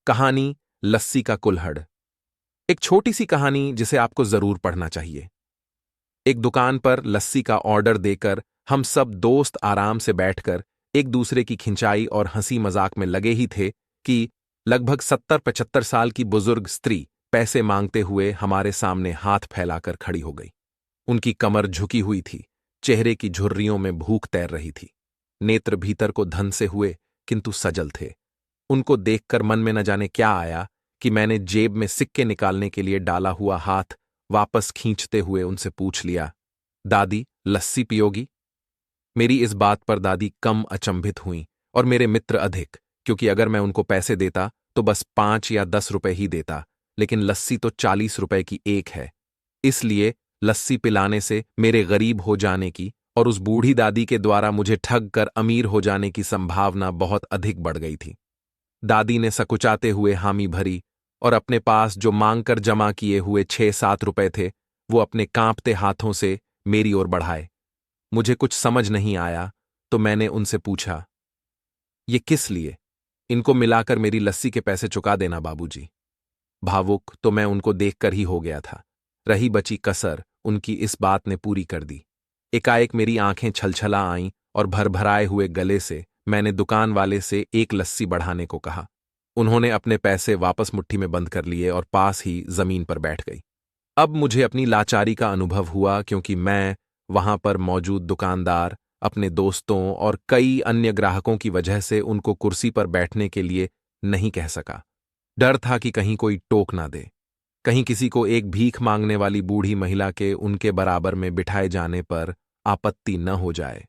कहानी लस्सी का कुल्हड़। एक छोटी सी कहानी जिसे आपको जरूर पढ़ना चाहिए। एक दुकान पर लस्सी का ऑर्डर देकर हम सब दोस्त आराम से बैठकर एक दूसरे की खिंचाई और हंसी मजाक में लगे ही थे कि लगभग 70-75 साल की बुजुर्ग स्त्री पैसे मांगते हुए हमारे सामने हाथ फैलाकर खड़ी हो गई। उनकी कमर झुकी हुई थी, चेहरे की झुर्रियों में भूख तैर रही थी, नेत्र भीतर को धन से हुए किंतु सजल थे। उनको देखकर मन में न जाने क्या आया कि मैंने जेब में सिक्के निकालने के लिए डाला हुआ हाथ वापस खींचते हुए उनसे पूछ लिया, दादी लस्सी पियोगी? मेरी इस बात पर दादी कम अचंभित हुईं और मेरे मित्र अधिक, क्योंकि अगर मैं उनको पैसे देता तो बस 5 या 10 रुपए ही देता, लेकिन लस्सी तो 40 रुपए की एक है। इसलिए लस्सी पिलाने से मेरे गरीब हो जाने की और उस बूढ़ी दादी के द्वारा मुझे ठग कर अमीर हो जाने की संभावना बहुत अधिक बढ़ गई थी। दादी ने सकुचाते हुए हामी भरी और अपने पास जो मांगकर जमा किए हुए 6-7 रुपए थे वो अपने कांपते हाथों से मेरी ओर बढ़ाए। मुझे कुछ समझ नहीं आया तो मैंने उनसे पूछा, ये किस लिए? इनको मिलाकर मेरी लस्सी के पैसे चुका देना बाबूजी। भावुक तो मैं उनको देखकर ही हो गया था। रही बची कसर उनकी इस बात ने पूरी कर दी। एकाएक मेरी आंखें छलछला आईं और भरभराए हुए गले से मैंने दुकान वाले से एक लस्सी बढ़ाने को कहा। उन्होंने अपने पैसे वापस मुट्ठी में बंद कर लिए और पास ही जमीन पर बैठ गई। अब मुझे अपनी लाचारी का अनुभव हुआ, क्योंकि मैं वहां पर मौजूद दुकानदार, अपने दोस्तों और कई अन्य ग्राहकों की वजह से उनको कुर्सी पर बैठने के लिए नहीं कह सका। डर था कि कहीं कोई टोक ना दे, कहीं किसी को एक भीख मांगने वाली बूढ़ी महिला के उनके बराबर में बिठाए जाने पर आपत्ति न हो जाए।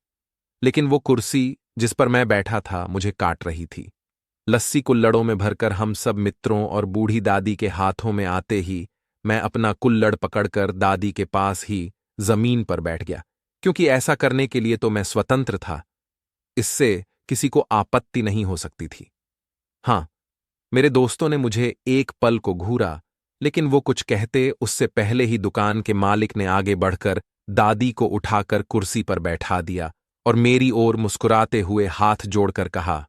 लेकिन वो कुर्सी जिस पर मैं बैठा था मुझे काट रही थी। लस्सी कुल्लड़ों में भरकर हम सब मित्रों और बूढ़ी दादी के हाथों में आते ही मैं अपना कुल्लड़ पकड़कर दादी के पास ही जमीन पर बैठ गया, क्योंकि ऐसा करने के लिए तो मैं स्वतंत्र था। इससे किसी को आपत्ति नहीं हो सकती थी। हां, मेरे दोस्तों ने मुझे एक पल को घूरा, लेकिन वो कुछ कहते उससे पहले ही दुकान के मालिक ने आगे बढ़कर दादी को उठाकर कुर्सी पर बैठा दिया और मेरी ओर मुस्कुराते हुए हाथ जोड़कर कहा,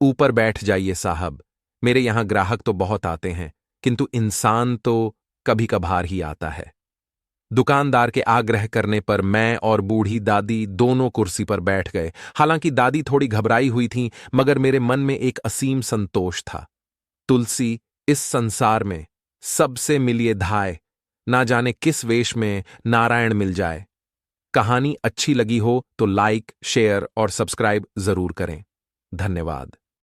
ऊपर बैठ जाइए साहब, मेरे यहां ग्राहक तो बहुत आते हैं, किंतु इंसान तो कभी कभार ही आता है। दुकानदार के आग्रह करने पर मैं और बूढ़ी दादी दोनों कुर्सी पर बैठ गए। हालांकि दादी थोड़ी घबराई हुई थी, मगर मेरे मन में एक असीम संतोष था। तुलसी इस संसार में सबसे मिलिए धाय, ना जाने किस वेश में नारायण मिल जाए। कहानी अच्छी लगी हो तो लाइक, शेयर और सब्सक्राइब जरूर करें। धन्यवाद।